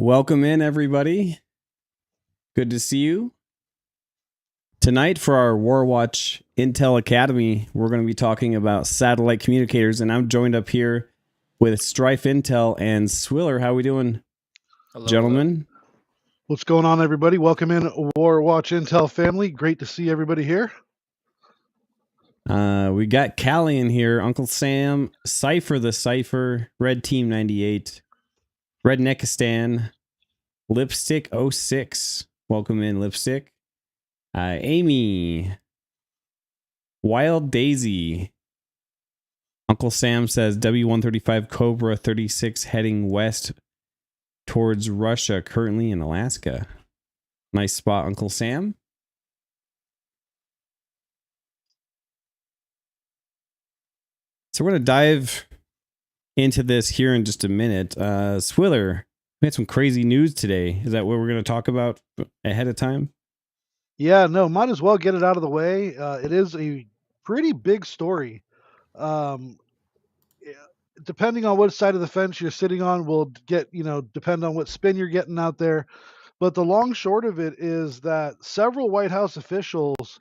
Welcome in, everybody. Good to see you. Tonight for our Warwatch Intel Academy, we're going to be talking about satellite communicators, and I'm joined up here with Strife Intel and Swiller. How we doing, Hello, gentlemen? What's going on, everybody? Welcome in, Warwatch Intel family. Great to see everybody here. We got Callie in here, Uncle Sam, Cypher the Cypher, Red Team 98, Redneckistan, Lipstick 06. Welcome in, Lipstick. Amy, Wild Daisy. Uncle Sam says W-135 Cobra 36 heading west towards Russia, currently in Alaska. Nice spot, Uncle Sam. So we're going to dive into this here in just a minute. Swiller, we had some crazy news today. Is that what we're going to talk about ahead of time? Yeah, no, might as well get it out of the way. It is a pretty big story. Depending on what side of the fence you're sitting on will depend on what spin you're getting out there. But the long short of it is that several White House officials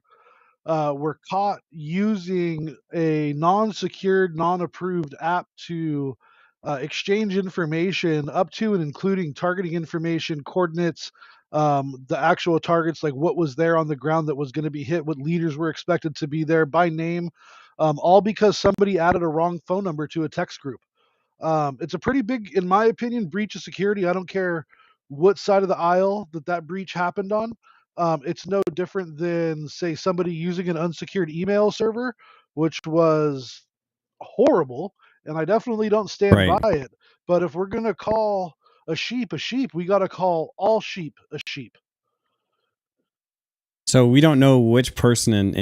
were caught using a non-secured, non-approved app to exchange information up to and including targeting information, coordinates, the actual targets, like what was there on the ground that was going to be hit, what leaders were expected to be there by name, all because somebody added a wrong phone number to a text group. It's a pretty big, in my opinion, breach of security. I don't care what side of the aisle that breach happened on. It's no different than, say, somebody using an unsecured email server, which was horrible, and I definitely don't stand by it. But if we're going to call a sheep, we got to call all sheep a sheep. So we don't know which person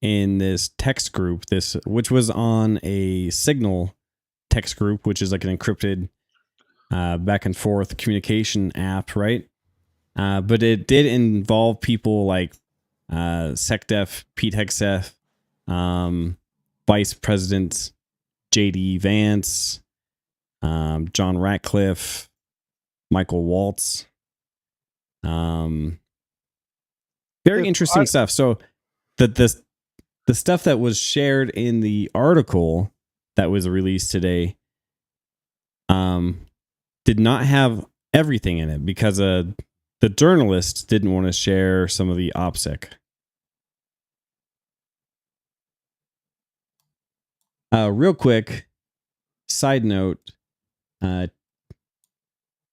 in this text group, which was on a Signal text group, which is like an encrypted back and forth communication app, right? But it did involve people like SecDef, Pete Hegseth, Vice President J.D. Vance, John Ratcliffe, Michael Waltz. Very interesting stuff. So the stuff that was shared in the article that was released today did not have everything in it because the journalist didn't want to share some of the OPSEC. Real quick, side note,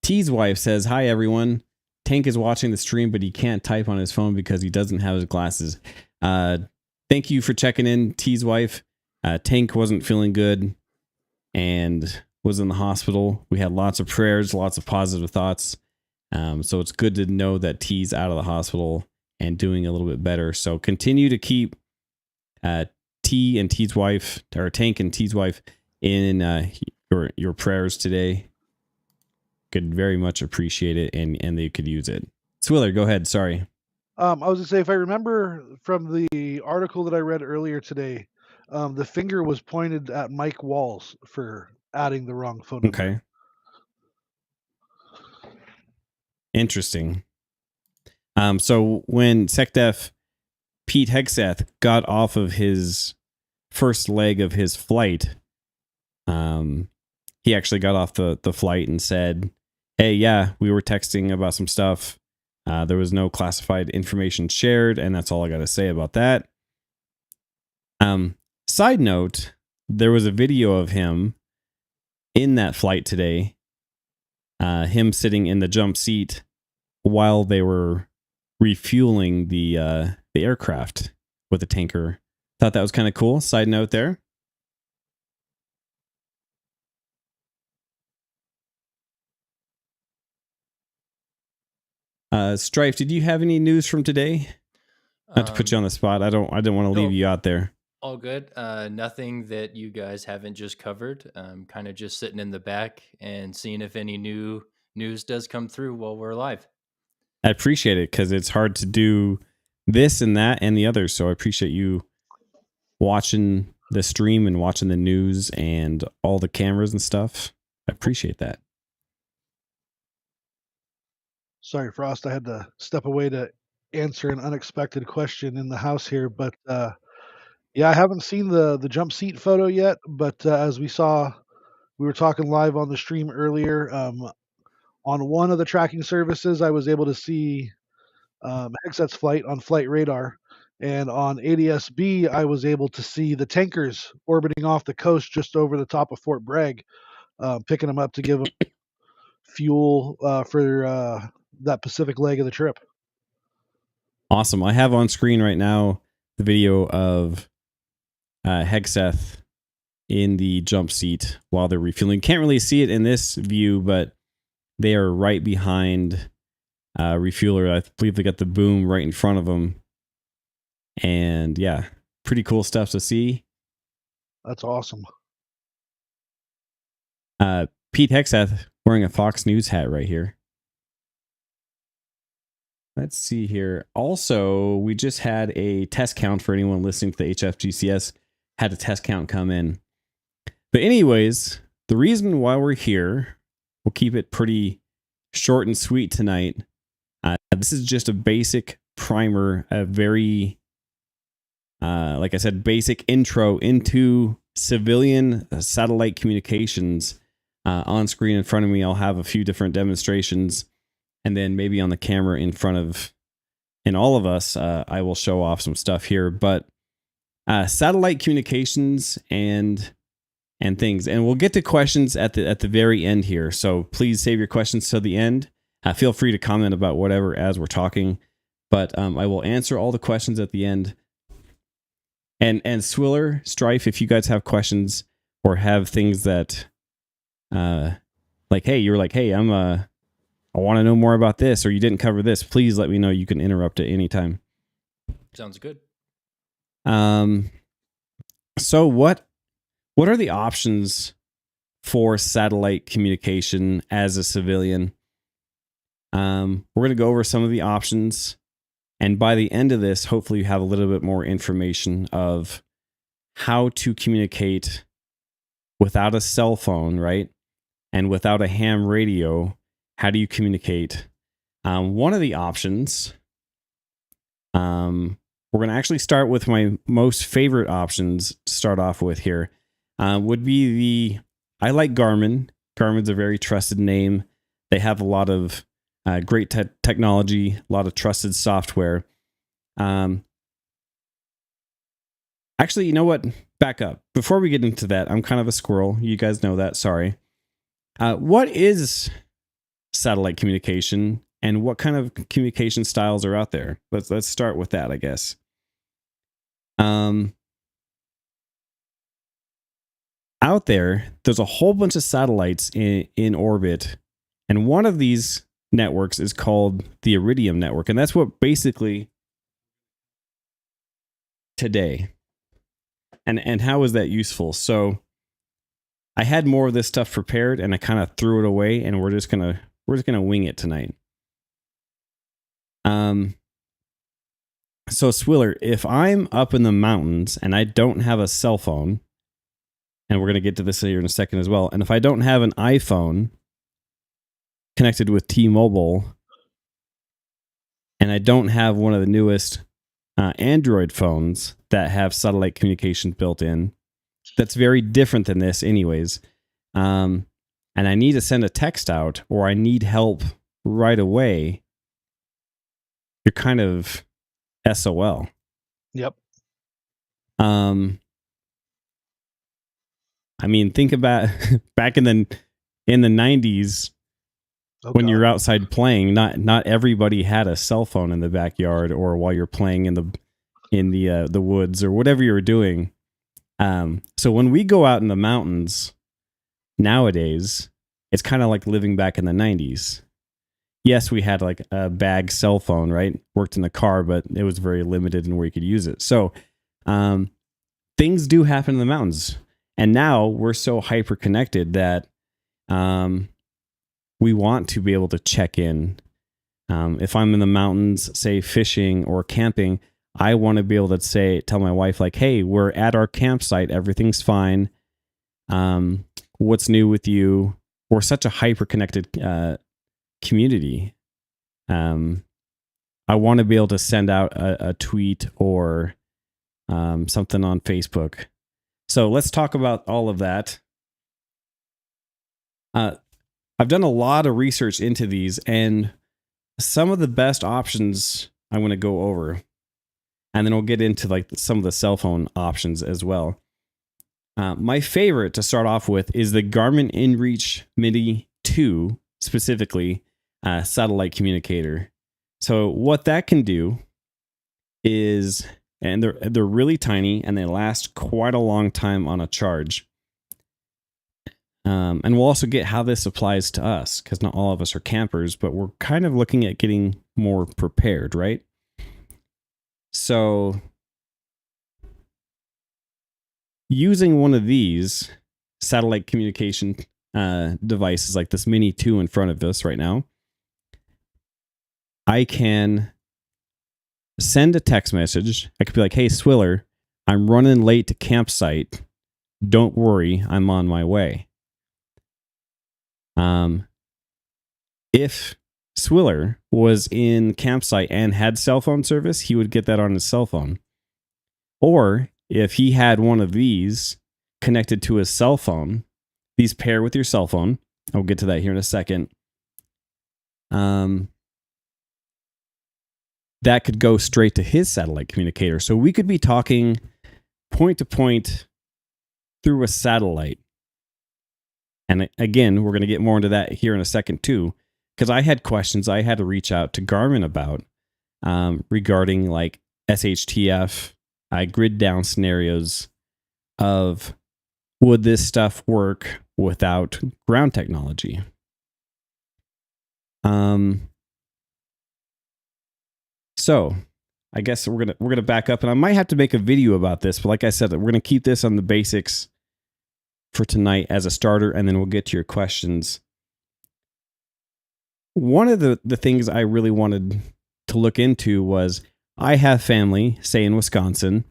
T's wife says, "Hi everyone. Tank is watching the stream, but he can't type on his phone because he doesn't have his glasses." Thank you for checking in, T's wife. Tank wasn't feeling good and was in the hospital. We had lots of prayers, lots of positive thoughts. So it's good to know that T's out of the hospital and doing a little bit better. So continue to keep T and T's wife, or Tank and T's wife, in your prayers today. Could very much appreciate it, and they could use it. Swiller, go ahead. Sorry. I was going to say, if I remember from the article that I read earlier today, the finger was pointed at Mike Walls for adding the wrong phone number. Okay. Interesting. So when SecDef Pete Hegseth got off of his first leg of his flight, he actually got off the flight and said, "Hey, yeah, we were texting about some stuff. There was no classified information shared, and that's all I got to say about that." Side note, there was a video of him in that flight today, him sitting in the jump seat while they were refueling the aircraft with a tanker. Thought that was kind of cool. Side note there. Strife, did you have any news from today? Not to put you on the spot. I didn't want to leave you out there. All good. Nothing that you guys haven't just covered. Kind of just sitting in the back and seeing if any new news does come through while we're live. I appreciate it because it's hard to do this and that and the others. So I appreciate you watching the stream and watching the news and all the cameras and stuff. I appreciate that. Sorry, Frost. I had to step away to answer an unexpected question in the house here, but yeah, I haven't seen the jump seat photo yet. But as we were talking live on the stream earlier. On one of the tracking services, I was able to see Hexet's flight on Flight Radar, and on ADSB, I was able to see the tankers orbiting off the coast just over the top of Fort Bragg, picking them up to give them fuel for that Pacific leg of the trip. Awesome. I have on screen right now the video of Hexeth in the jump seat while they're refueling. Can't really see it in this view, but they are right behind refueler. I believe they got the boom right in front of them. And yeah, pretty cool stuff to see. That's awesome. Pete Hexeth wearing a Fox News hat right here. Let's see here. Also, we just had a test count for anyone listening to the HFGCS. Had a test count come in. But anyways, the reason why we're here, we'll keep it pretty short and sweet tonight. This is just a basic primer, a very, like I said, basic intro into civilian satellite communications. On screen in front of me, I'll have a few different demonstrations, and then maybe on the camera in front of, in all of us, I will show off some stuff here. But satellite communications and things, and we'll get to questions at the very end here. So please save your questions till the end. Feel free to comment about whatever as we're talking, but I will answer all the questions at the end. And Swiller, Strife, if you guys have questions or have things that, like, hey, you're like, hey, I want to know more about this, or you didn't cover this, please let me know. You can interrupt at any time. Sounds good. So what are the options for satellite communication as a civilian? We're going to go over some of the options, and by the end of this, hopefully you have a little bit more information of how to communicate without a cell phone, right? And without a ham radio. How do you communicate? One of the options, we're going to actually start with my most favorite options to start off with here, would be I like Garmin. Garmin's a very trusted name. They have a lot of great technology, a lot of trusted software. Actually, you know what? Back up. Before we get into that, I'm kind of a squirrel. You guys know that. Sorry. What is satellite communication, and what kind of communication styles are out there? Let's start with that, I guess. Out there's a whole bunch of satellites in orbit, and one of these networks is called the Iridium network, and that's what basically today. And how is that useful? So I had more of this stuff prepared, and I kind of threw it away, and we're just gonna wing it tonight. So Swiller, if I'm up in the mountains and I don't have a cell phone, and we're gonna get to this here in a second as well, and if I don't have an iPhone connected with T-Mobile, and I don't have one of the newest Android phones that have satellite communication built in, that's very different than this anyways, and I need to send a text out, or I need help right away, you're kind of SOL. Yep. I mean, think about back in the 90s, when you're outside playing, not everybody had a cell phone in the backyard, or while you're playing in the woods, or whatever you were doing. So when we go out in the mountains nowadays, it's kind of like living back in the 90s. Yes, we had like a bag cell phone, right? Worked in the car, but it was very limited in where you could use it. So things do happen in the mountains. And now we're so hyper connected that we want to be able to check in. If I'm in the mountains, say fishing or camping, I want to be able to tell my wife, like, hey, we're at our campsite. Everything's fine. What's new with you? We're such a hyper connected community. I want to be able to send out a tweet or something on Facebook. So let's talk about all of that. I've done a lot of research into these, and some of the best options I'm going to go over, and then we'll get into like some of the cell phone options as well. My favorite to start off with is the Garmin InReach Mini 2, specifically satellite communicator. So what that can do is, and they're really tiny and they last quite a long time on a charge. And we'll also get how this applies to us, because not all of us are campers, but we're kind of looking at getting more prepared, right? So using one of these satellite communication devices like this Mini 2 in front of us right now, I can send a text message. I could be like, hey, Swiller, I'm running late to campsite. Don't worry, I'm on my way. If Swiller was in campsite and had cell phone service, he would get that on his cell phone. Or if he had one of these connected to his cell phone, these pair with your cell phone. I'll get to that here in a second. That could go straight to his satellite communicator. So we could be talking point to point through a satellite. And again, we're going to get more into that here in a second too, because I had questions I had to reach out to Garmin about regarding like SHTF. I grid down scenarios of, would this stuff work without ground technology? So I guess we're gonna back up, and I might have to make a video about this, but like I said, we're gonna keep this on the basics for tonight as a starter, and then we'll get to your questions. One of the things I really wanted to look into was, I have family, say in Wisconsin.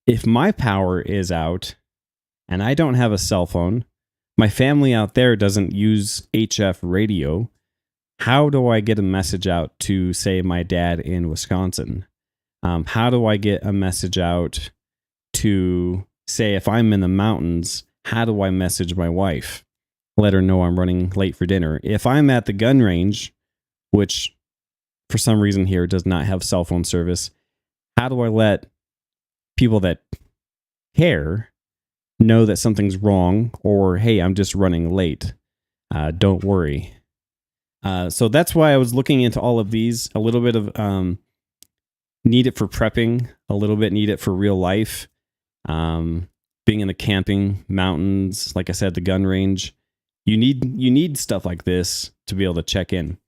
If my power is out and I don't have a cell phone, my family out there doesn't use HF radio, how do I get a message out to, say, my dad in Wisconsin? How do I get a message out to, say, if I'm in the mountains, how do I message my wife? Let her know I'm running late for dinner. If I'm at the gun range, which for some reason here does not have cell phone service, how do I let people that care know that something's wrong, or, hey, I'm just running late? Don't worry. So that's why I was looking into all of these. A little bit of need it for prepping, a little bit need it for real life. Being in the camping mountains, like I said, the gun range, you need stuff like this to be able to check in.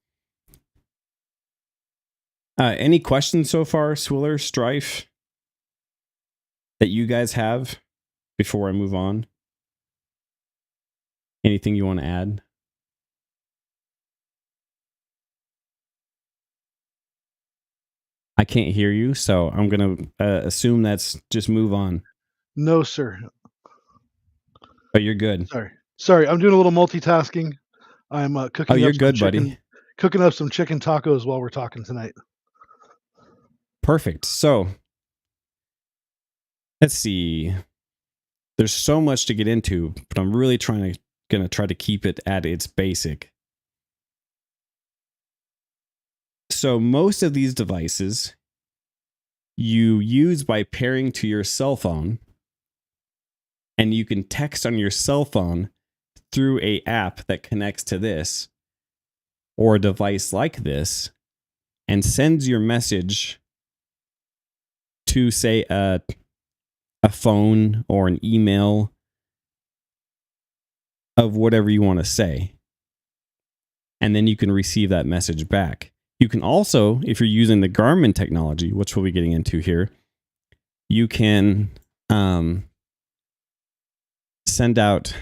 Any questions so far, Swiller, Strife, that you guys have before I move on? Anything you want to add? I can't hear you, so I'm going to assume that's just move on. No, sir. But you're good. Sorry, I'm doing a little multitasking. I'm cooking. Oh, you're up good, some chicken, buddy. Cooking up some chicken tacos while we're talking tonight. Perfect. So let's see. There's so much to get into, but I'm really gonna try to keep it at its basic. So most of these devices you use by pairing to your cell phone, and you can text on your cell phone through an app that connects to this or a device like this and sends your message to, say, a phone or an email of whatever you want to say. And then you can receive that message back. You can also, if you're using the Garmin technology, which we'll be getting into here, you can send out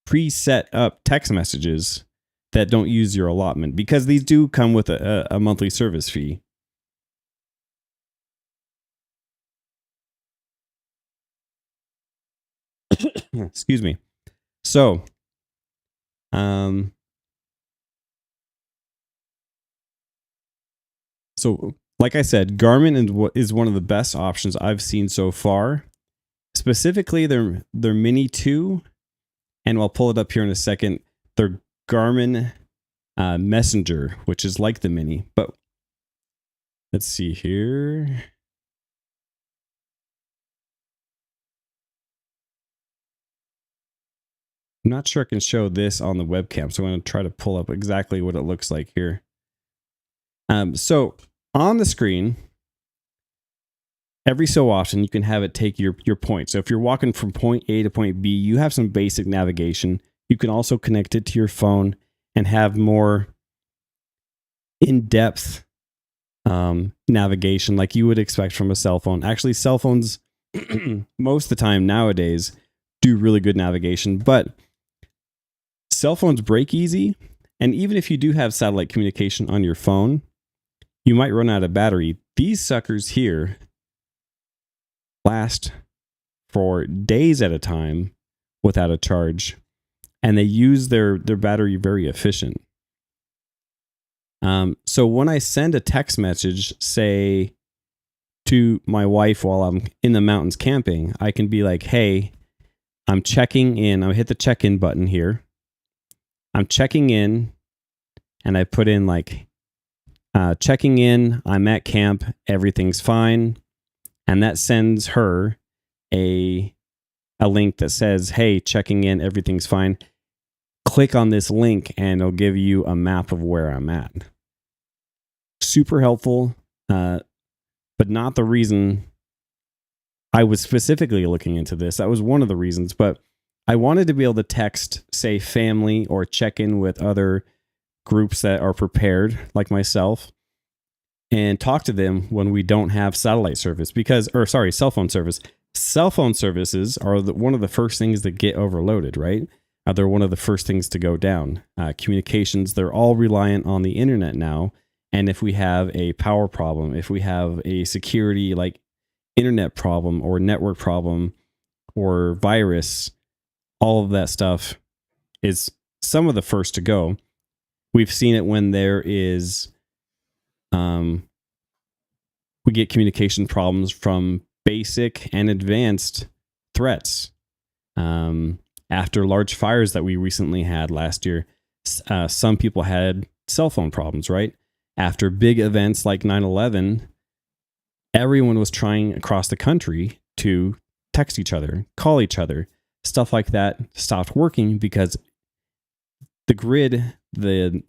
preset up text messages that don't use your allotment, because these do come with a monthly service fee. Excuse me. So, So, like I said, Garmin is one of the best options I've seen so far. Specifically, their Mini 2, and I'll pull it up here in a second. Their Garmin Messenger, which is like the Mini. But let's see here. I'm not sure I can show this on the webcam, so I'm going to try to pull up exactly what it looks like here. So on the screen, every so often you can have it take your point. So if you're walking from point A to point B, you have some basic navigation. You can also connect it to your phone and have more in-depth navigation like you would expect from a cell phone. Actually, cell phones most of the time nowadays do really good navigation, but cell phones break easy. And even if you do have satellite communication on your phone, you might run out of battery. These suckers here last for days at a time without a charge, and they use their battery very efficient. So when I send a text message, say to my wife while I'm in the mountains camping, I can be like, hey, I'm checking in. I'll hit the check-in button here. I'm checking in, and I put in like, checking in, I'm at camp, everything's fine. And that sends her a link that says, hey, checking in, everything's fine. Click on this link and it'll give you a map of where I'm at. Super helpful, but not the reason I was specifically looking into this. That was one of the reasons, but I wanted to be able to text, say, family or check in with other groups that are prepared, like myself, and talk to them when we don't have satellite service cell phone service. Cell phone services are one of the first things that get overloaded, right? They're one of the first things to go down. Communications, they're all reliant on the internet now. And if we have a power problem, if we have a security like internet problem or network problem or virus, all of that stuff is some of the first to go. We've seen it when there is, we get communication problems from basic and advanced threats. After large fires that we recently had last year, some people had cell phone problems, right? After big events like 9/11, everyone was trying across the country to text each other, call each other. Stuff like that stopped working because the grid, the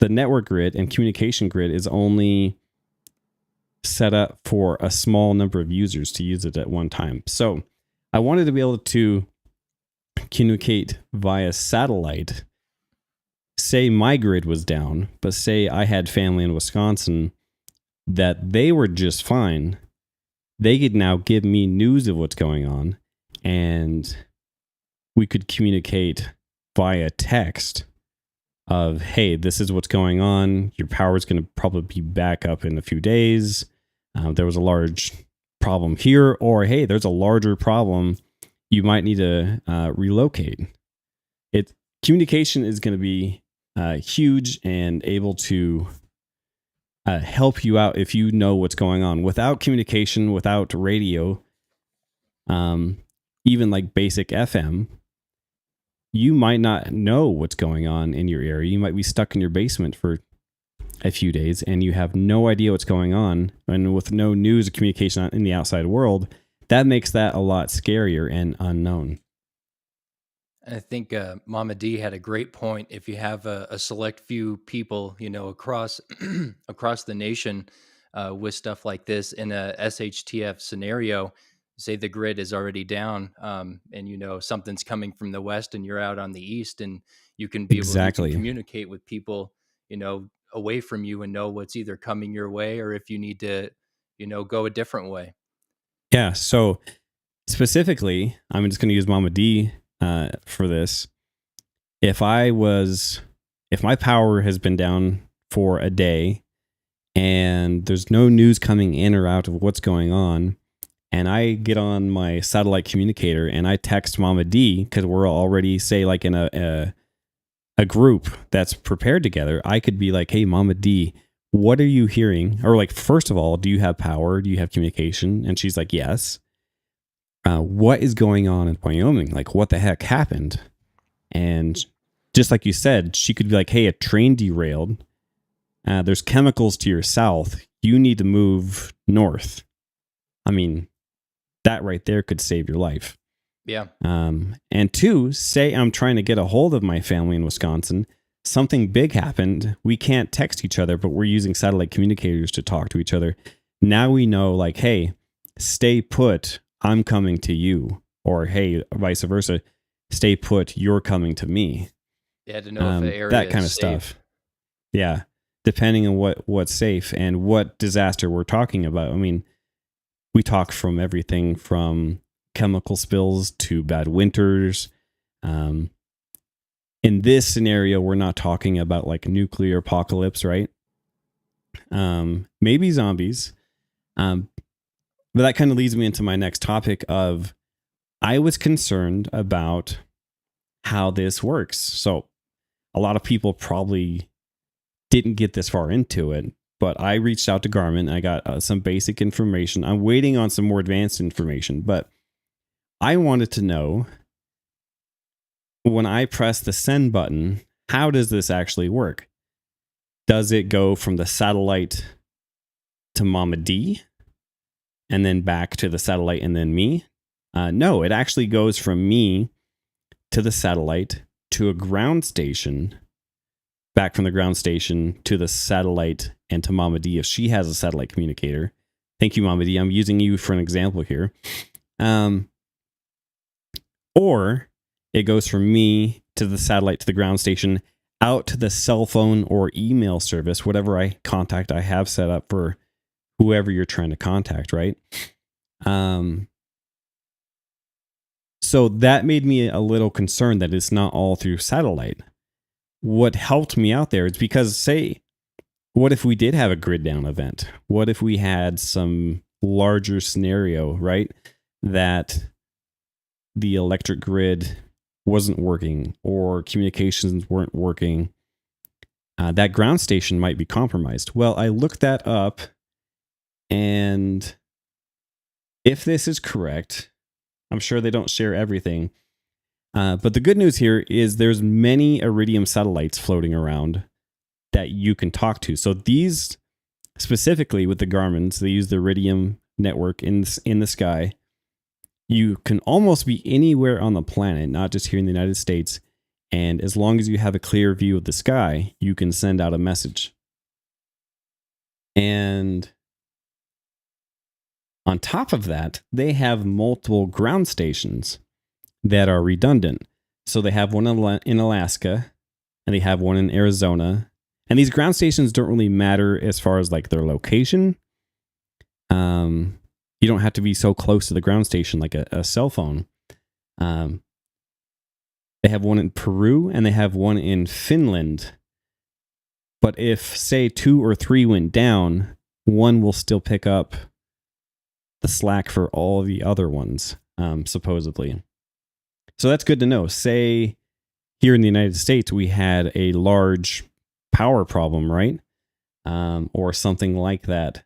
network grid and communication grid is only set up for a small number of users to use it at one time. So I wanted to be able to communicate via satellite. Say my grid was down, but say I had family in Wisconsin that they were just fine. They could now give me news of what's going on, and we could communicate via text of, hey, this is what's going on. Your power is going to probably be back up in a few days. There was a large problem here, or hey, there's a larger problem. You might need to relocate. Communication is going to be huge and able to help you out if you know what's going on. Without communication, without radio, even like basic FM, you might not know what's going on in your area. You might be stuck in your basement for a few days and you have no idea what's going on. And with no news or communication in the outside world, that makes that a lot scarier and unknown. I think Mama D had a great point. If you have a select few people, across across the nation with stuff like this in a SHTF scenario, say the grid is already down, and something's coming from the west, and you're out on the east, and you can be able to communicate with people, away from you, and know what's either coming your way or if you need to, go a different way. Yeah. So specifically, I'm just going to use Mama D for this. If my power has been down for a day and there's no news coming in or out of what's going on, and I get on my satellite communicator and I text Mama D, because we're already, say, like in a group that's prepared together, I could be like, hey, Mama D, what are you hearing? Or like, first of all, do you have power? Do you have communication? And she's like, yes. What is going on in Wyoming? Like, what the heck happened? And just like you said, she could be like, hey, a train derailed. There's chemicals to your south. You need to move north. I mean, that right there could save your life. Yeah. And two, say I'm trying to get a hold of my family in Wisconsin. Something big happened. We can't text each other, but we're using satellite communicators to talk to each other. Now we know, like, hey, stay put. I'm coming to you. Or, hey, vice versa. Stay put. You're coming to me. Yeah, to know if the area that kind of is safe. stuff. Yeah. Depending on what's safe and what disaster we're talking about. I mean, we talk from everything from chemical spills to bad winters. In this scenario, we're not talking about like nuclear apocalypse, right? Maybe zombies. But that kind of leads me into my next topic of I was concerned about how this works. So a lot of people probably didn't get this far into it, but I reached out to Garmin. I got some basic information. I'm waiting on some more advanced information, but I wanted to know, when I press the send button, how does this actually work? Does it go from the satellite to Mama D and then back to the satellite and then me? No, it actually goes from me to the satellite to a ground station, back from the ground station to the satellite and to Mama D if she has a satellite communicator. Thank you, Mama D. I'm using you for an example here. Or it goes from me to the satellite to the ground station, out to the cell phone or email service, whatever contact I have set up for whoever you're trying to contact, right? So that made me a little concerned that it's not all through satellite. What helped me out there is because, say, what if we did have a grid down event? What if we had some larger scenario, right? That the electric grid wasn't working or communications weren't working. That ground station might be compromised. Well, I looked that up, and if this is correct, I'm sure they don't share everything. But the good news here is there's many Iridium satellites floating around that you can talk to. So these, specifically with the Garmin's, they use the Iridium network in the sky. You can almost be anywhere on the planet, not just here in the United States. And as long as you have a clear view of the sky, you can send out a message. And on top of that, they have multiple ground stations that are redundant. So they have one in Alaska, and they have one in Arizona. And these ground stations don't really matter as far as like their location. You don't have to be so close to the ground station like a cell phone. They have one in Peru and they have one in Finland. But if, say, 2 or 3 went down, one will still pick up the slack for all the other ones, supposedly. So that's good to know. Say here in the United States, we had a large power problem, right? Or something like that.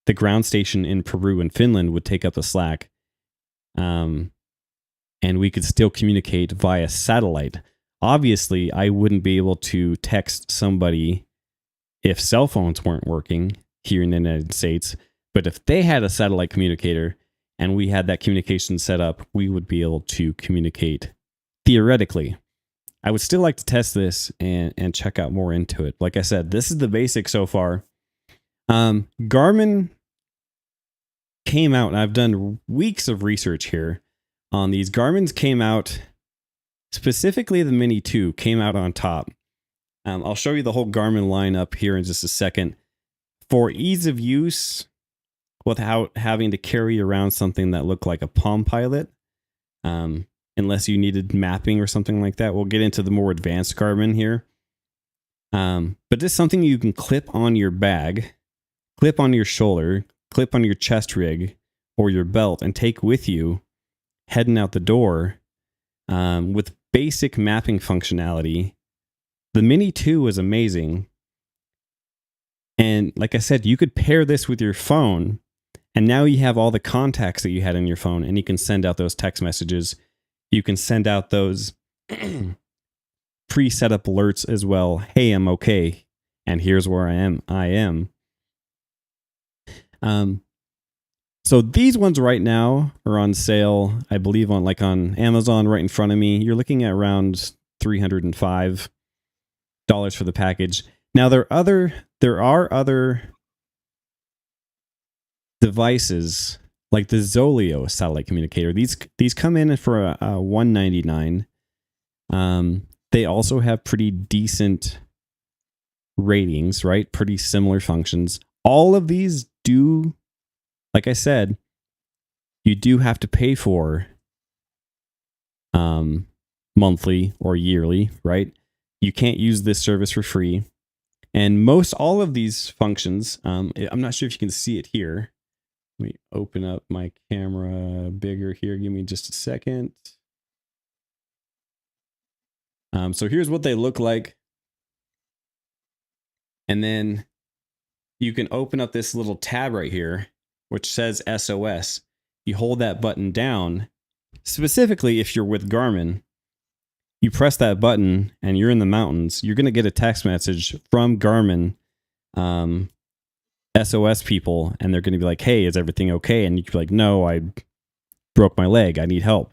The ground station in Peru and Finland would take up the slack. And we could still communicate via satellite. Obviously, I wouldn't be able to text somebody if cell phones weren't working here in the United States. But if they had a satellite communicator and we had that communication set up, we would be able to communicate theoretically. I would still like to test this and check out more into it. Like I said, this is the basic so far. Garmin came out, and I've done weeks of research here on these. Garmin's came out, specifically the Mini 2 came out on top. I'll show you the whole Garmin lineup here in just a second. For ease of use, without having to carry around something that looked like a Palm Pilot, unless you needed mapping or something like that. We'll get into the more advanced Garmin here. But this is something you can clip on your bag, clip on your shoulder, clip on your chest rig or your belt, and take with you heading out the door with basic mapping functionality. The Mini 2 is amazing. And like I said, you could pair this with your phone, and now you have all the contacts that you had in your phone, and you can send out those text messages. You can send out those pre-set up alerts as well. Hey, I'm okay, and here's where I am. So these ones right now are on sale, I believe, on Amazon right in front of me. You're looking at around $305 for the package. Now there are other devices like the Zoleo satellite communicator. These come in for a $199. They also have pretty decent ratings, right? Pretty similar functions. All of these do, like I said, you do have to pay for monthly or yearly, right? You can't use this service for free. And most all of these functions, I'm not sure if you can see it here. Let me open up my camera bigger here. Give me just a second. So here's what they look like. And then you can open up this little tab right here, which says SOS. You hold that button down. Specifically, if you're with Garmin, you press that button and you're in the mountains, you're going to get a text message from Garmin SOS people, and they're going to be like, hey, is everything okay? And you can be like, no, I broke my leg. I need help.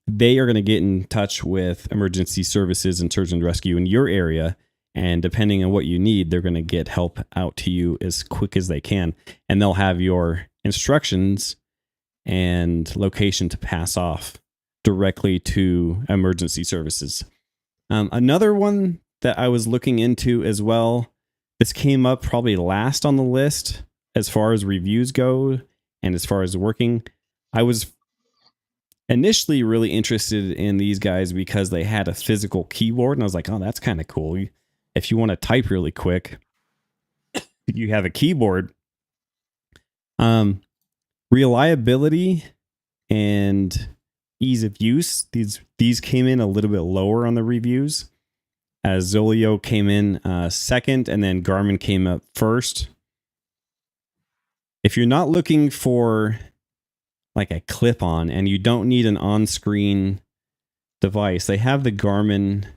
They are going to get in touch with emergency services and search and rescue in your area. And depending on what you need, they're going to get help out to you as quick as they can. And they'll have your instructions and location to pass off directly to emergency services. Another one that I was looking into as well, this came up probably last on the list as far as reviews go and as far as working. I was initially really interested in these guys because they had a physical keyboard, and I was like, oh, that's kind of cool. If you want to type really quick, you have a keyboard. Reliability and ease of use, these came in a little bit lower on the reviews, as Zoleo came in second, and then Garmin came up first. If you're not looking for like a clip-on and you don't need an on-screen device, they have the Garmin,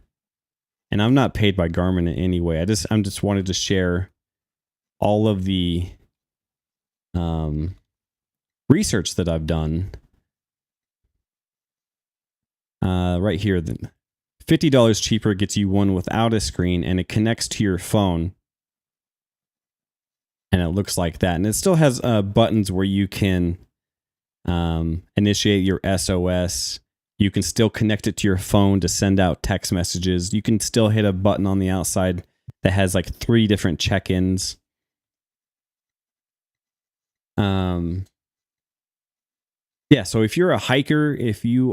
and I'm not paid by Garmin in any way. I'm just wanted to share all of the research that I've done. Right here, $50 cheaper gets you one without a screen, and it connects to your phone. And it looks like that. And it still has buttons where you can initiate your SOS. You can still connect it to your phone to send out text messages. You can still hit a button on the outside that has like 3 different check-ins. Yeah, so if you're a hiker, if you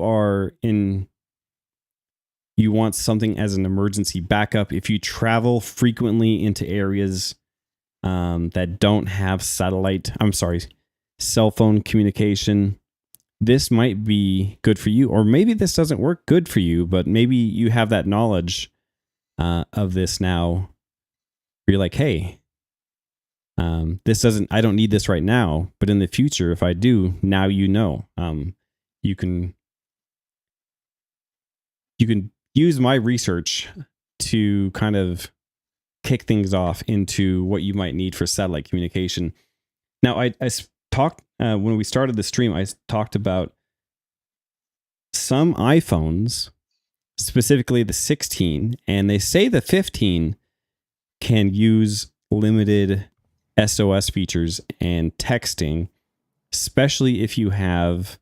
want something as an emergency backup, if you travel frequently into areas that don't have cell phone communication, this might be good for you. Or maybe this doesn't work good for you, but maybe you have that knowledge of this now. You're like, hey, I don't need this right now, but in the future, if I do, now you know. You can use my research to kind of kick things off into what you might need for satellite communication. Now, I talked when we started the stream, I talked about some iPhones, specifically the 16, and they say the 15 can use limited SOS features and texting, especially if you have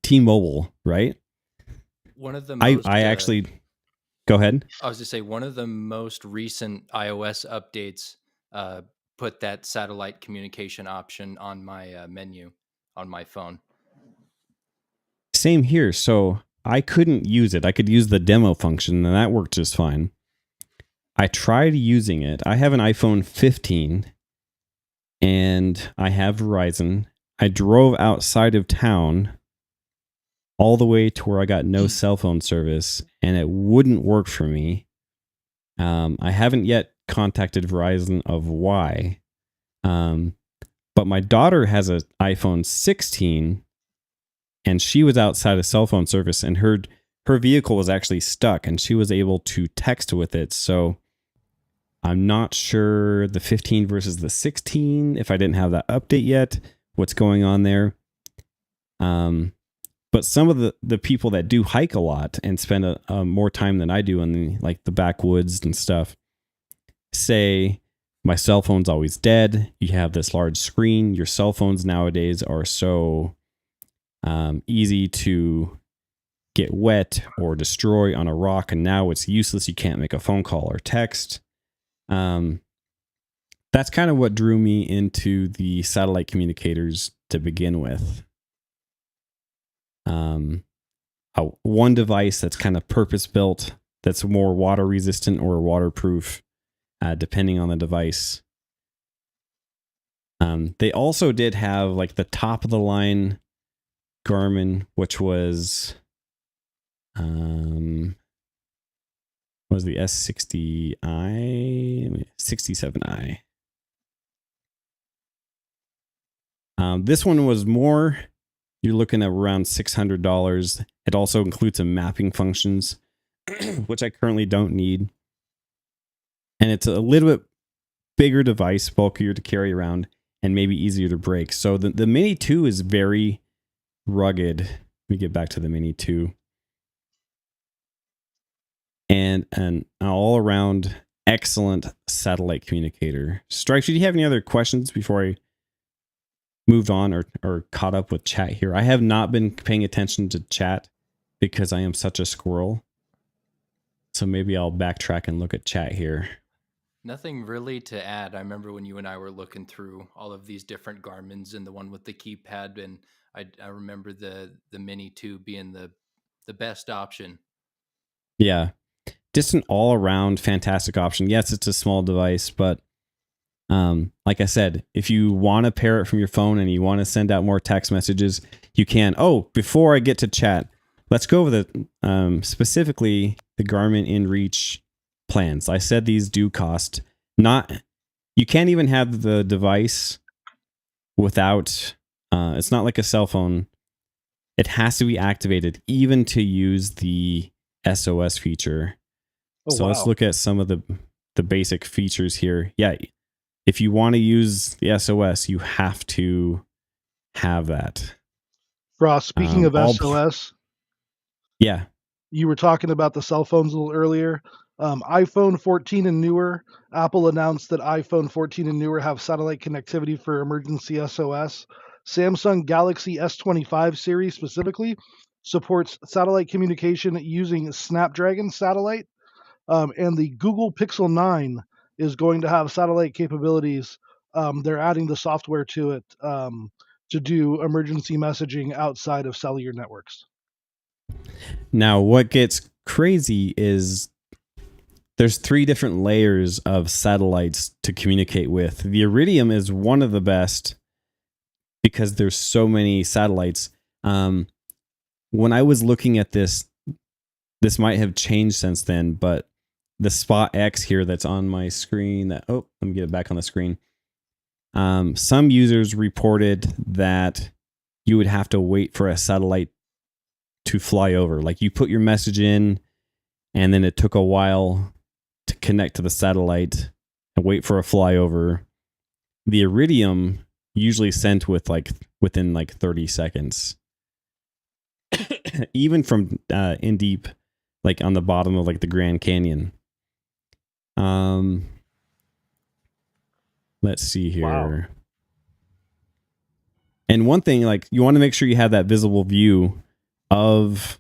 T-Mobile, right? One of the most, I actually go ahead. I was to say one of the most recent iOS updates put that satellite communication option on my menu on my phone. Same here. So I couldn't use it. I could use the demo function, and that worked just fine. I tried using it. I have an iPhone 15, and I have Verizon. I drove outside of town all the way to where I got no cell phone service, and it wouldn't work for me. I haven't yet contacted Verizon of why. But my daughter has an iPhone 16, and she was outside of cell phone service, and her vehicle was actually stuck, and she was able to text with it. So I'm not sure the 15 versus the 16, if I didn't have that update yet, what's going on there. But some of the people that do hike a lot and spend a more time than I do in the backwoods and stuff say, my cell phone's always dead. You have this large screen. Your cell phones nowadays are so easy to get wet or destroy on a rock, and now it's useless. You can't make a phone call or text. That's kind of what drew me into the satellite communicators to begin with. One device that's kind of purpose built, that's more water resistant or waterproof, depending on the device. They also did have like the top of the line Garmin, which was the S60i, 67i. This one was more. You're looking at around $600. It also includes some mapping functions, which I currently don't need. And it's a little bit bigger device, bulkier to carry around, and maybe easier to break. So the Mini 2 is very rugged. Let me get back to the Mini 2. And an all-around excellent satellite communicator. Stripes, do you have any other questions before I moved on or caught up with chat here? I have not been paying attention to chat because I am such a squirrel. So maybe I'll backtrack and look at chat here. Nothing really to add. I remember when you and I were looking through all of these different Garmins and the one with the keypad, and I remember the Mini 2 being the best option. Yeah. Just an all-around fantastic option. Yes, it's a small device, but like I said, if you want to pair it from your phone and you want to send out more text messages, you can. Oh, before I get to chat, let's go over the specifically the Garmin InReach plans. I said these do cost you can't even have the device without, it's not like a cell phone. It has to be activated even to use the SOS feature. Oh, so wow. let's look at some of the basic features here. Yeah. If you want to use the SOS, you have to have that. Frost, speaking of SOS, yeah, you were talking about the cell phones a little earlier. iPhone 14 and newer, Apple announced that iPhone 14 and newer have satellite connectivity for emergency SOS. Samsung Galaxy S25 series specifically supports satellite communication using Snapdragon satellite. And the Google Pixel 9 is going to have satellite capabilities. They're adding the software to it to do emergency messaging outside of cellular networks. Now, what gets crazy is there's 3 different layers of satellites to communicate with. The Iridium is one of the best because there's so many satellites. When I was looking at this might have changed since then, but the Spot X here that's on my screen let me get it back on the screen. Some users reported that you would have to wait for a satellite to fly over. Like you put your message in and then it took a while to connect to the satellite and wait for a flyover. The Iridium usually sent within 30 seconds. Even from in deep, like on the bottom of the Grand Canyon. Let's see here. Wow. And one thing, you want to make sure you have that visible view of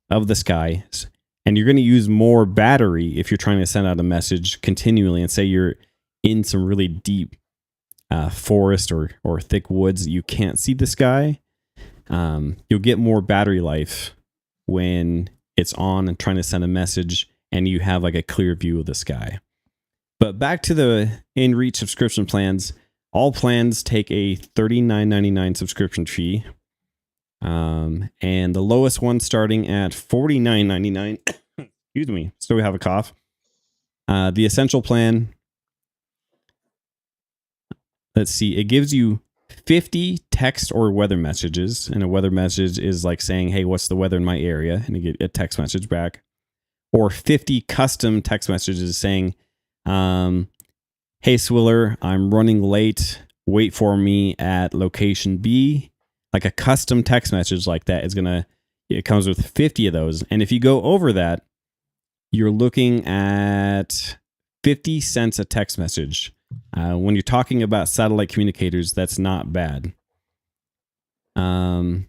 the sky, and you're going to use more battery if you're trying to send out a message continually, and say you're in some really deep forest or thick woods that you can't see the sky. You'll get more battery life when it's on and trying to send a message and you have a clear view of the sky. But back to the InReach subscription plans. All plans take a $39.99 subscription fee. And the lowest one starting at $49.99. Excuse me, still have a cough. The essential plan, let's see, it gives you 50 text or weather messages, and a weather message is like saying, hey, what's the weather in my area? And you get a text message back. Or 50 custom text messages saying, hey, Swiller, I'm running late. Wait for me at location B. Like a custom text message like that is it comes with 50 of those. And if you go over that, you're looking at 50 cents a text message. When you're talking about satellite communicators, that's not bad. Let's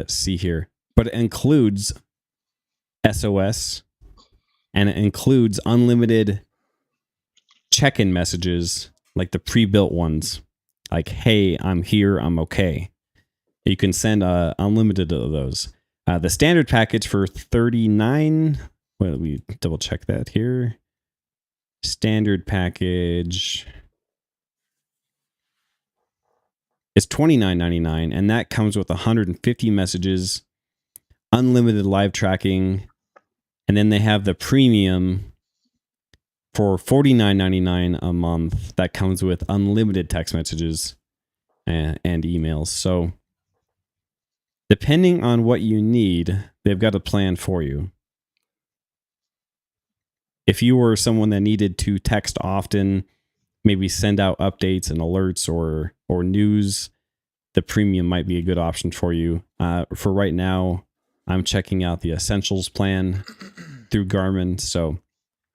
see here. But it includes SOS, and it includes unlimited check-in messages, like the pre-built ones. Like, hey, I'm here, I'm okay. You can send unlimited of those. The standard package for $39. Well, we double check that here. Standard package is $29.99, and that comes with 150 messages, unlimited live tracking, and then they have the premium for $49.99 a month that comes with unlimited text messages and emails. So depending on what you need, they've got a plan for you. If you were someone that needed to text often, maybe send out updates and alerts or news, the premium might be a good option for you. For right now, I'm checking out the Essentials plan through Garmin, so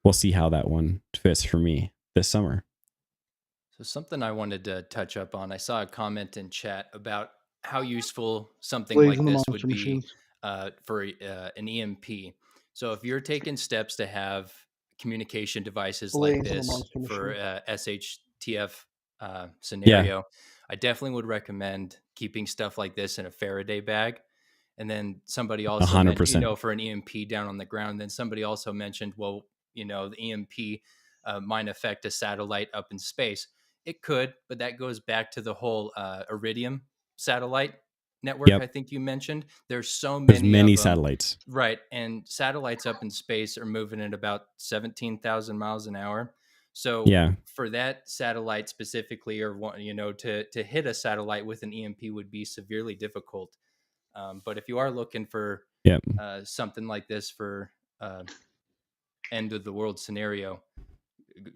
we'll see how that one fits for me this summer. So something I wanted to touch up on, I saw a comment in chat about how useful something Blaze like and the this would Monster be Machines. for an EMP. So if you're taking steps to have communication devices like Blaze and the this Monster for Machines. SHTF scenario, I definitely would recommend keeping stuff like this in a Faraday bag. And then somebody also 100%. mentioned, for an EMP down on the ground, then somebody also mentioned, well, the EMP might affect a satellite up in space. It could, but that goes back to the whole Iridium satellite network. Yep. I think you mentioned there's so There's many many of them. satellites. Right. And satellites up in space are moving at about 17,000 miles an hour. So for that satellite specifically, or to hit a satellite with an EMP would be severely difficult. But if you are looking for something like this for end of the world scenario,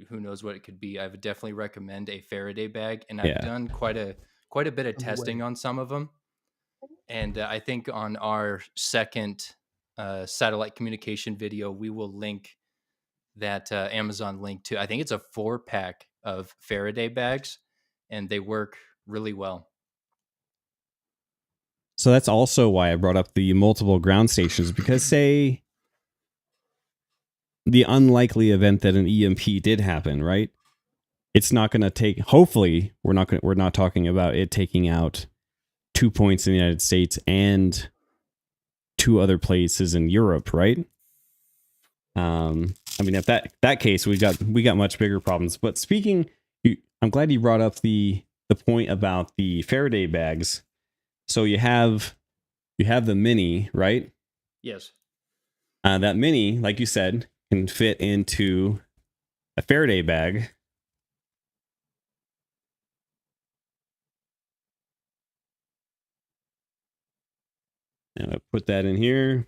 who knows what it could be. I would definitely recommend a Faraday bag, and I've done quite a bit of testing on some of them. And I think on our second satellite communication video, we will link that Amazon link to, I think it's a 4-pack of Faraday bags, and they work really well. So that's also why I brought up the multiple ground stations, because say the unlikely event that an EMP did happen, right? It's not going to take, hopefully we're not talking about it taking out 2 points in the United States and 2 other places in Europe, right? I mean, at that case, we got much bigger problems. But speaking, I'm glad you brought up the point about the Faraday bags. So you have the Mini, right? Yes. That Mini, like you said, can fit into a Faraday bag. And I'll put that in here.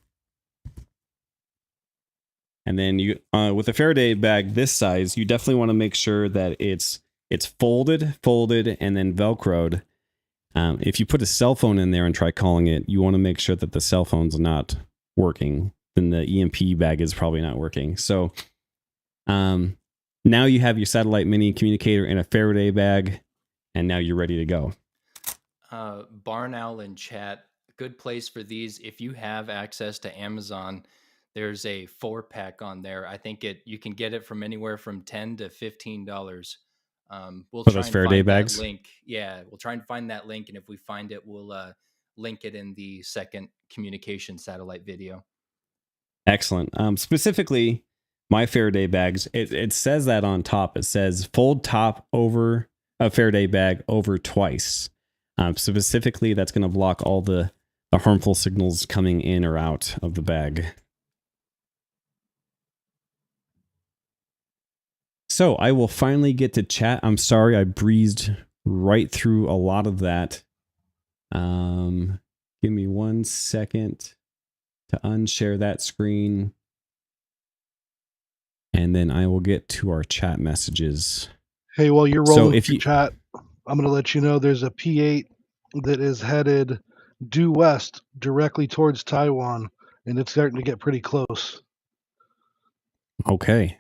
And then you, with a Faraday bag this size, you definitely want to make sure that it's folded, and then Velcroed. If you put a cell phone in there and try calling it, you want to make sure that the cell phone's not working. Then the EMP bag is probably not working. So now you have your satellite mini communicator in a Faraday bag, and now you're ready to go. Barn Owl in chat, good place for these. If you have access to Amazon, there's a 4-pack on there. I think you can get it from anywhere from $10 to $15. We'll try those and Faraday find bags? that link. Yeah, we'll try and find that link, and if we find it, we'll link it in the second communication satellite video. Excellent. Specifically, my Faraday bags, it says that on top. It says fold top over a Faraday bag over twice. Specifically, that's going to block all the harmful signals coming in or out of the bag. So I will finally get to chat. I'm sorry I breezed right through a lot of that. Give me 1 second to unshare that screen. And then I will get to our chat messages. Hey, while you're So rolling if through you chat, I'm going to let you know there's a P8 that is headed due west directly towards Taiwan, and it's starting to get pretty close. Okay.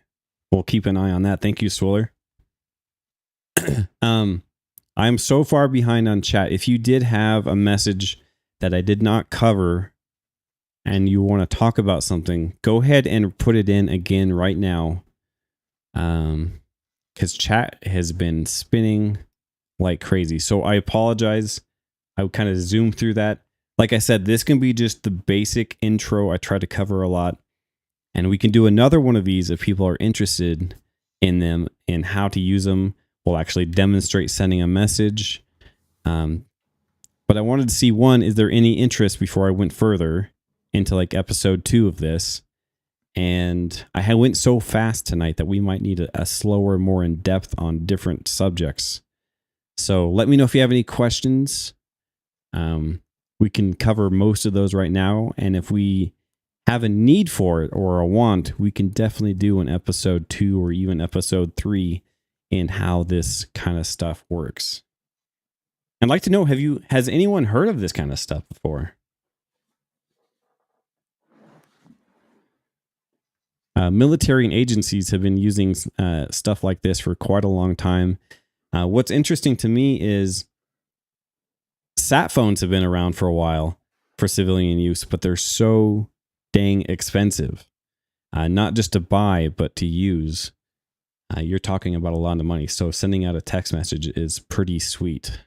We'll keep an eye on that. Thank you, Swoller. I'm so far behind on chat. If you did have a message that I did not cover and you want to talk about something, go ahead and put it in again right now. Because chat has been spinning like crazy. So I apologize. I kind of zoomed through that. Like I said, this can be just the basic intro. I try to cover a lot. And we can do another one of these if people are interested in them and how to use them. We'll actually demonstrate sending a message. But I wanted to see, one, is there any interest before I went further into like episode 2 of this? And I went so fast tonight that we might need a slower, more in depth on different subjects. So let me know if you have any questions. We can cover most of those right now. And if we have a need for it or a want, we can definitely do an episode 2 or even episode 3 in how this kind of stuff works. I'd like to know, has anyone heard of this kind of stuff before? Military and agencies have been using stuff like this for quite a long time. What's interesting to me is sat phones have been around for a while for civilian use, but they're so dang expensive. Not just to buy, but to use. You're talking about a lot of money. So sending out a text message is pretty sweet.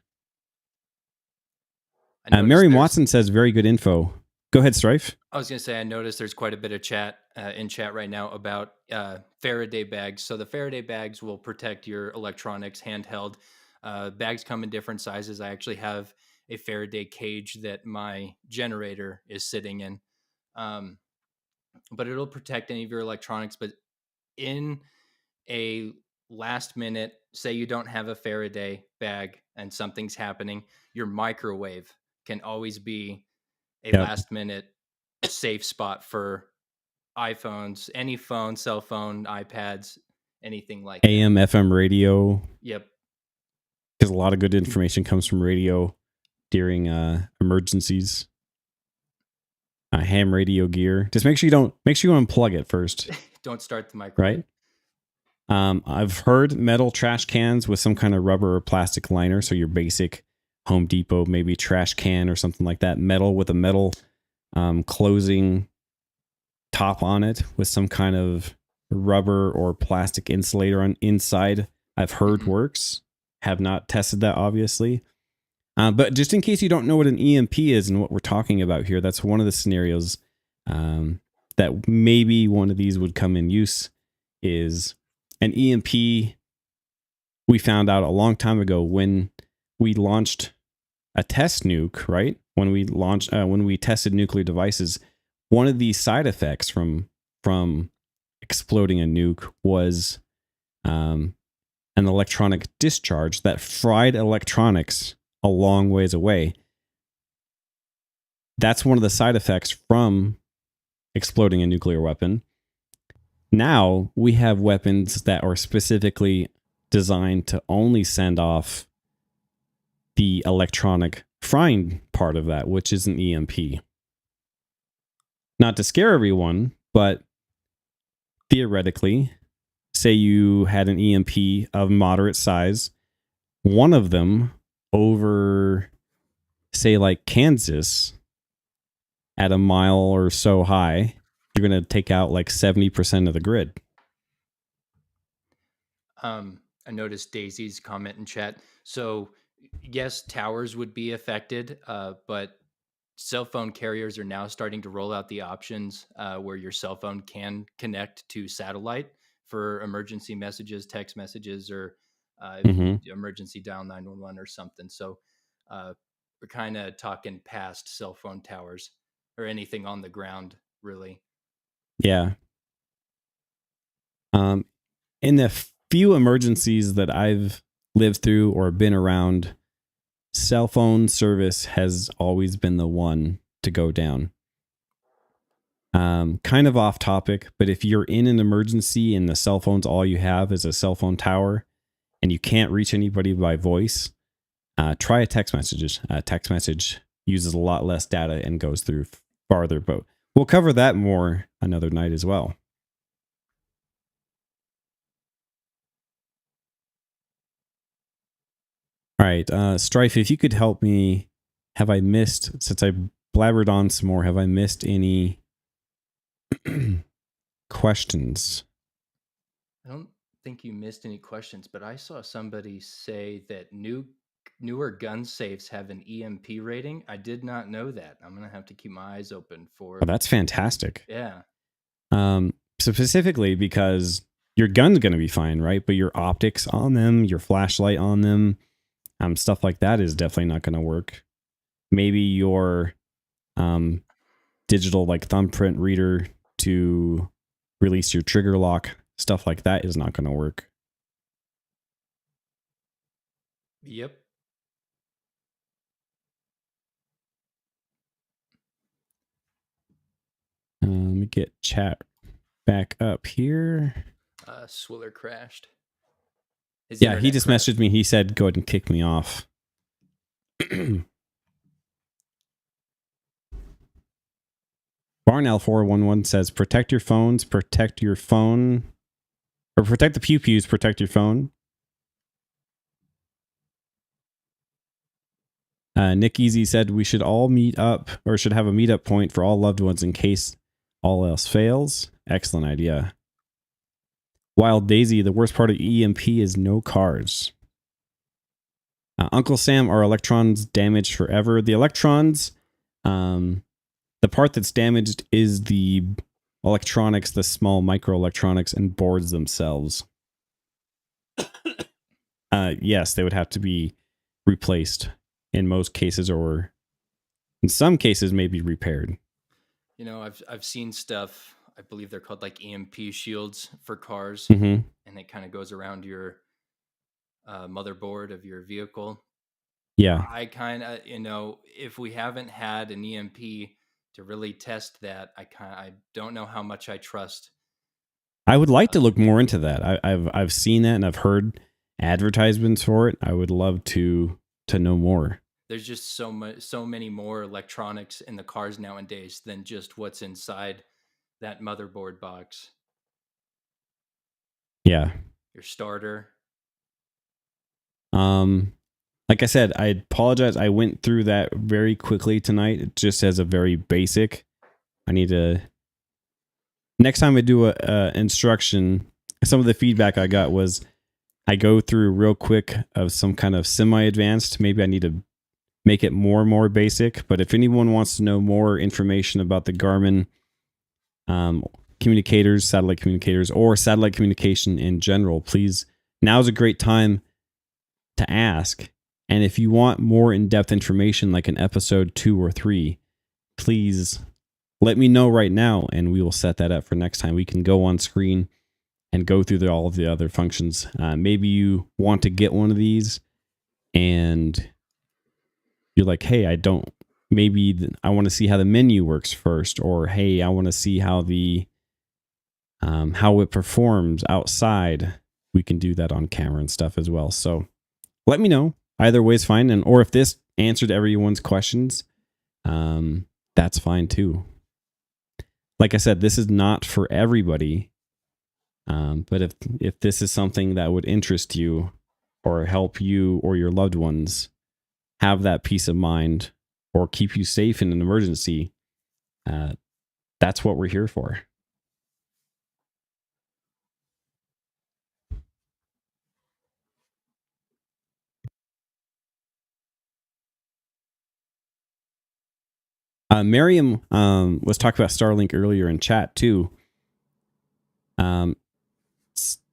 Mary Watson says, very good info. Go ahead, Strife. I was going to say, I noticed there's quite a bit of chat in chat right now about Faraday bags. So the Faraday bags will protect your electronics handheld. Bags come in different sizes. I actually have a Faraday cage that my generator is sitting in. But it'll protect any of your electronics. But in a last minute, say you don't have a Faraday bag and something's happening, your microwave can always be a last minute safe spot for iPhones, any phone, cell phone, iPads, anything like that. AM, FM radio. Yep. Because a lot of good information comes from radio during emergencies. Ham radio gear. Just make sure you unplug it first. Don't start the microwave. Right. I've heard metal trash cans with some kind of rubber or plastic liner. So your basic Home Depot, maybe trash can or something like that. Metal with a metal closing top on it with some kind of rubber or plastic insulator on inside. I've heard works. Have not tested that, obviously. But just in case you don't know what an EMP is and what we're talking about here, that's one of the scenarios that maybe one of these would come in use. Is an EMP. We found out a long time ago when we launched a test nuke, right? When we tested nuclear devices, one of the side effects from exploding a nuke was an electronic discharge that fried electronics a long ways away. That's one of the side effects from exploding a nuclear weapon. Now we have weapons that are specifically designed to only send off the electronic frying part of that, which is an EMP. Not to scare everyone, but theoretically, say you had an EMP of moderate size, one of them over, say, like Kansas at a mile or so high, you're going to take out like 70% of the grid. I noticed Daisy's comment in chat. So yes, towers would be affected, but cell phone carriers are now starting to roll out the options where your cell phone can connect to satellite for emergency messages, text messages, or emergency dial 911 or something. So we're kind of talking past cell phone towers or anything on the ground, really. Yeah. In the few emergencies that I've lived through or been around, cell phone service has always been the one to go down. Kind of off topic, but if you're in an emergency and the cell phone's all you have is a cell phone tower and you can't reach anybody by voice, try a text message. A text message uses a lot less data and goes through farther, but we'll cover that more another night as well. All right, Strife, if you could help me, have I missed, since I blabbered on some more, have I missed any questions? I don't think you missed any questions, but I saw somebody say that newer gun safes have an EMP rating. I did not know that. I'm gonna have to keep my eyes open for. Oh, that's fantastic. Yeah. Specifically because your gun's going to be fine, right? But your optics on them, your flashlight on them, stuff like that is definitely not going to work. Maybe your digital like thumbprint reader to release your trigger lock, stuff like that is not going to work. Yep. Let me get chat back up here. Swiller crashed. Yeah, he just messaged me. He said, go ahead and kick me off. Barnell 411 says, protect your phones, protect your phone, or protect the pew-pews, protect your phone. Nick Easy said, we should all meet up, or should have a meetup point for all loved ones in case all else fails. Excellent idea. Wild Daisy, the worst part of EMP is no cars. Uncle Sam, are electrons damaged forever? The electrons, the part that's damaged is the electronics, the small microelectronics and boards themselves. Yes, they would have to be replaced in most cases, or in some cases maybe repaired. You know, I've seen stuff, I believe they're called like EMP shields for cars, Mm-hmm. and it kind of goes around your motherboard of your vehicle. Yeah. I kind of, if we haven't had an EMP to really test that, I don't know how much I trust. I would like to look more into that. I've seen that and I've heard advertisements for it. I would love to know more. There's just so many more electronics in the cars nowadays than just what's inside that motherboard box. Yeah. Your starter. Like I said, I apologize. I went through that very quickly tonight, just as a very basic. I need to, next time I do a instruction, some of the feedback I got was I go through real quick of some kind of semi-advanced. Maybe I need to make it more and more basic. But if anyone wants to know more information about the Garmin communicators, satellite communicators, or satellite communication in general, please, now's a great time to ask. And if you want more in-depth information, like in episode 2 or 3, please let me know right now, and we will set that up for next time. We can go on screen and go through all of the other functions. Maybe you want to get one of these, and you're like, hey, I want to see how the menu works first, or hey, I want to see how how it performs outside. We can do that on camera and stuff as well. So let me know. Either way is fine. Or if this answered everyone's questions, that's fine too. Like I said, this is not for everybody. But if this is something that would interest you or help you or your loved ones have that peace of mind or keep you safe in an emergency, that's what we're here for. Miriam was talking about Starlink earlier in chat too.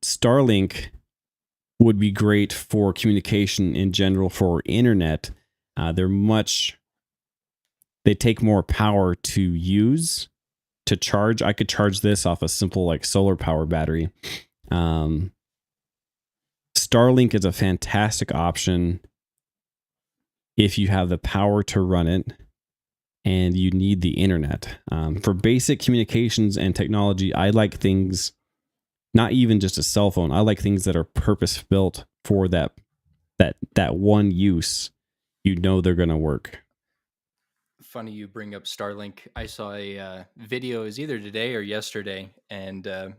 Starlink would be great for communication in general, for internet. They take more power to use, to charge. I could charge this off a simple like solar power battery. Starlink is a fantastic option if you have the power to run it and you need the internet. For basic communications and technology, I like things, not even just a cell phone. I like things that are purpose built for that one use. You know they're going to work. Funny you bring up Starlink. I saw a video, is either today or yesterday, and I'm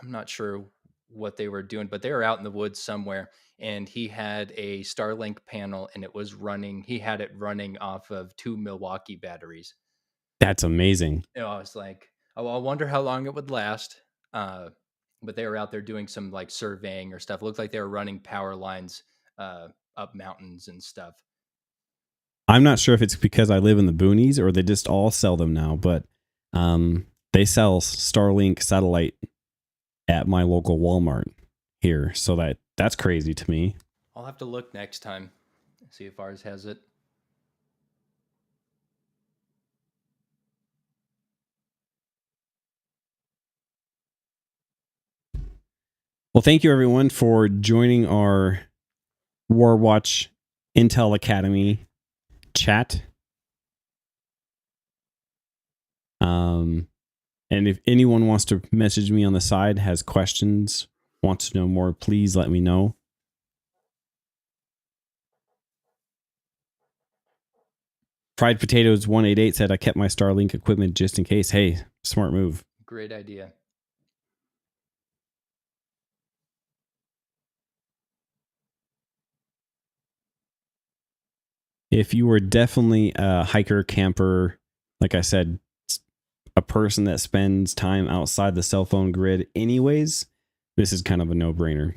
not sure what they were doing, but they were out in the woods somewhere, and he had a Starlink panel, and it was running. He had it running off of 2 Milwaukee batteries. That's amazing. I was like, oh, I wonder how long it would last. But they were out there doing some like surveying or stuff. It looked like they were running power lines up mountains and stuff. I'm not sure if it's because I live in the boonies or they just all sell them now, but they sell Starlink satellite at my local Walmart here. So that's crazy to me. I'll have to look next time, see if ours has it. Well, thank you everyone for joining our Warwatch Intel Academy chat. And if anyone wants to message me on the side, has questions, wants to know more, please let me know. Fried Potatoes 188 said, I kept my Starlink equipment just in case. Hey, smart move. Great idea. If you were definitely a hiker, camper, like I said, a person that spends time outside the cell phone grid anyways, this is kind of a no-brainer.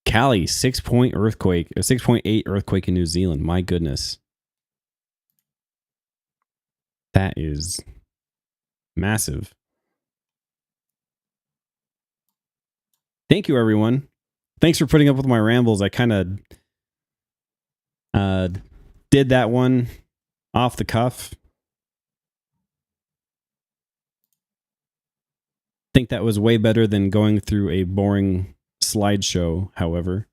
Cali, 6.8 earthquake in New Zealand. My goodness. That is massive. Thank you, everyone. Thanks for putting up with my rambles. I kind of did that one off the cuff. I think that was way better than going through a boring slideshow, however.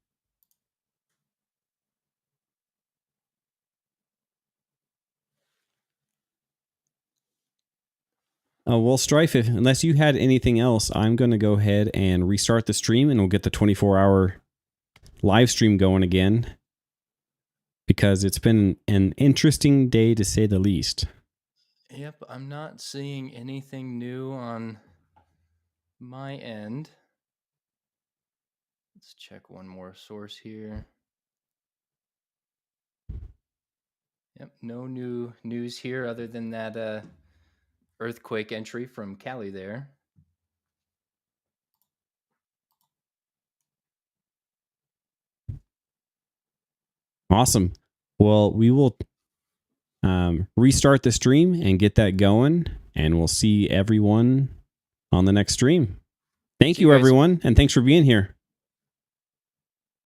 Well, Strife, unless you had anything else, I'm going to go ahead and restart the stream and we'll get the 24-hour live stream going again. Because it's been an interesting day to say the least. Yep, I'm not seeing anything new on my end. Let's check one more source here. Yep, no new news here other than that earthquake entry from Cali there. Awesome. Well, we will restart the stream and get that going, and we'll see everyone on the next stream. Thank you, everyone, and thanks for being here.